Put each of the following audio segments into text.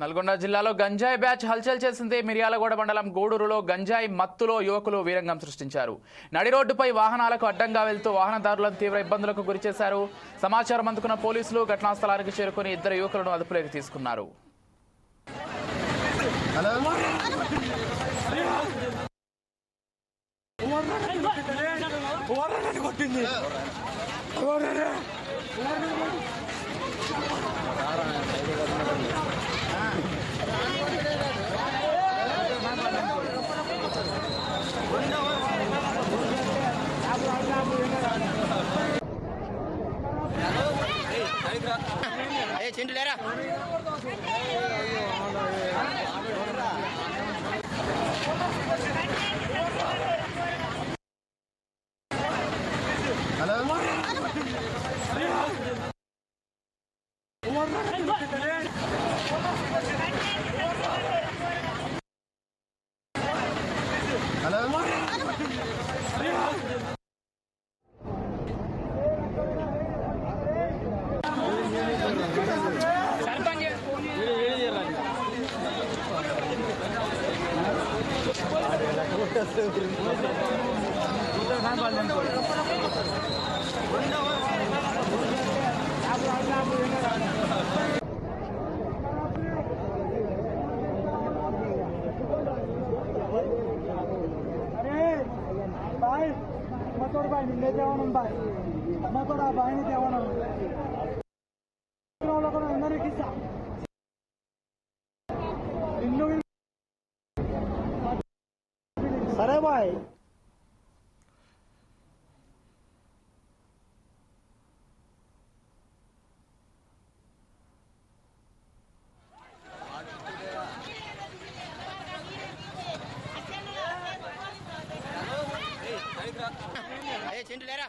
నల్గొండ జిల్లాలో గంజాయి బ్యాచ్ హల్చల్ చేసింది. మిర్యాలగూడ మండలం గూడూరులో గంజాయి మత్తులో యువకులు వీరంగం సృష్టించారు. నడి రోడ్డుపై వాహనాలకు అడ్డంగా వెళ్తూ వాహనదారులను తీవ్ర ఇబ్బందులకు గురిచేశారు. సమాచారం అందుకున్న పోలీసులు ఘటనా స్థలానికి చేరుకుని ఇద్దరు యువకులను అదుపులోకి తీసుకున్నారు. చింటు లేరా హలో भाई मतोड़ भाई ले जाओ भाई मतोड़ा भाई ने देवो अंदर किस्सा సరే బాయ్ చింటు లేరా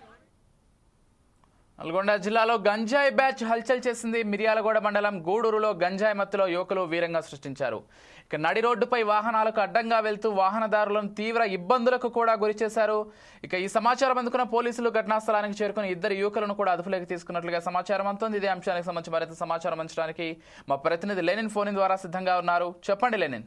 నల్గొండ జిల్లాలో గంజాయి బ్యాచ్ హల్చల్ చేసింది. మిర్యాలగూడ మండలం గూడూరులో గంజాయి మత్తులో యువకులు వీరంగా సృష్టించారు. ఇక నడి రోడ్డుపై వాహనాలకు అడ్డంగా వెళ్తూ వాహనదారులను తీవ్ర ఇబ్బందులకు కూడా గురిచేశారు. ఇక ఈ సమాచారం అందుకున్న పోలీసులు ఘటనా స్థలానికి చేరుకుని ఇద్దరు యువకులను కూడా అదుపులోకి తీసుకున్నట్లుగా సమాచారం అందుతోంది. ఇదే అంశానికి సంబంధించి మరింత సమాచారం అందించడానికి మా ప్రతినిధి లెనిన్ ఫోన్ ద్వారా సిద్ధంగా ఉన్నారు. చెప్పండి లెనిన్.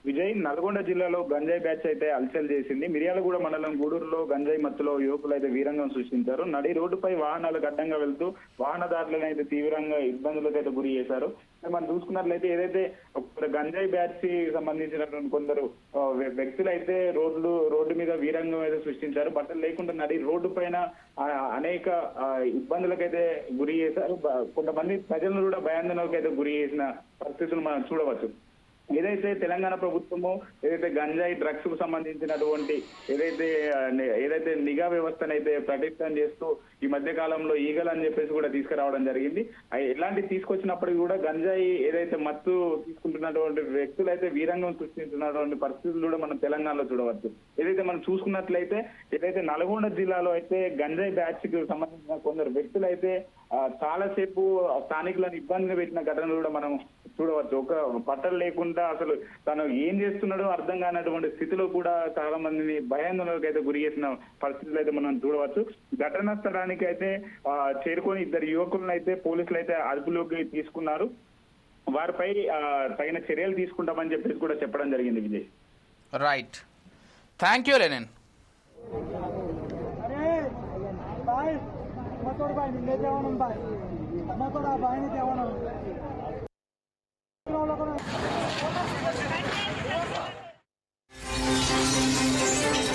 విజయ్, నల్గొండ జిల్లాలో గంజాయి బ్యాచ్ అయితే హల్చల్ చేసింది. మిర్యాలగూడ మండలం గూడూరులో గంజాయి మత్తులో యువకులు అయితే వీరంగం సృష్టించారు. నడి రోడ్డుపై వాహనాలకు అడ్డంగా వెళ్తూ వాహనదారులను అయితే తీవ్రంగా ఇబ్బందులకు అయితే గురి చేశారు. మనం చూసుకున్నట్లయితే ఏదైతే గంజాయి బ్యాచ్ కి సంబంధించినటువంటి కొందరు వ్యక్తులు అయితే రోడ్డు మీద వీరంగం అయితే సృష్టించారు. బట్టలు లేకుండా నడి రోడ్డు పైన అనేక ఇబ్బందులకైతే గురి చేశారు. కొంతమంది ప్రజలను కూడా భయాందోళనకు అయితే గురి చేసిన పరిస్థితులు మనం చూడవచ్చు. ఏదైతే తెలంగాణ ప్రభుత్వము ఏదైతే గంజాయి డ్రగ్స్ కు సంబంధించినటువంటి ఏదైతే నిఘా వ్యవస్థనైతే ప్రతిష్టం చేస్తూ ఈ మధ్య కాలంలో ఈగల్ అని చెప్పేసి కూడా తీసుకురావడం జరిగింది. ఎలాంటి తీసుకొచ్చినప్పటికీ కూడా గంజాయి ఏదైతే మత్తు తీసుకుంటున్నటువంటి వ్యక్తులు అయితే వీరంగం సృష్టించున్నటువంటి పరిస్థితులు కూడా మనం తెలంగాణలో చూడవచ్చు. ఏదైతే మనం చూసుకున్నట్లయితే ఏదైతే నల్గొండ జిల్లాలో అయితే గంజాయి బ్యాచ్ కి సంబంధించిన కొందరు వ్యక్తులు అయితే చాలాసేపు స్థానికులను ఇబ్బంది పెట్టిన ఘటనలు కూడా మనం చూడవచ్చు. ఒక బట్టలు లేకుండా అసలు తను ఏం చేస్తున్నాడో అర్థం కానటువంటి స్థితిలో కూడా చాలా మందిని భయాందోళనకు అయితే గురి చేసిన పరిస్థితులు అయితే మనం చూడవచ్చు. ఘటనా స్థలానికి అయితే చేరుకొని ఇద్దరు యువకులను అయితే పోలీసులు అయితే అదుపులోకి తీసుకున్నారు. వారిపై తగిన చర్యలు తీసుకుంటామని చెప్పేసి కూడా చెప్పడం జరిగింది. Vijay, right, thank you Lenin. मतोड़ भाई ले जाओ भाई मतोड़ा भाई ने देवो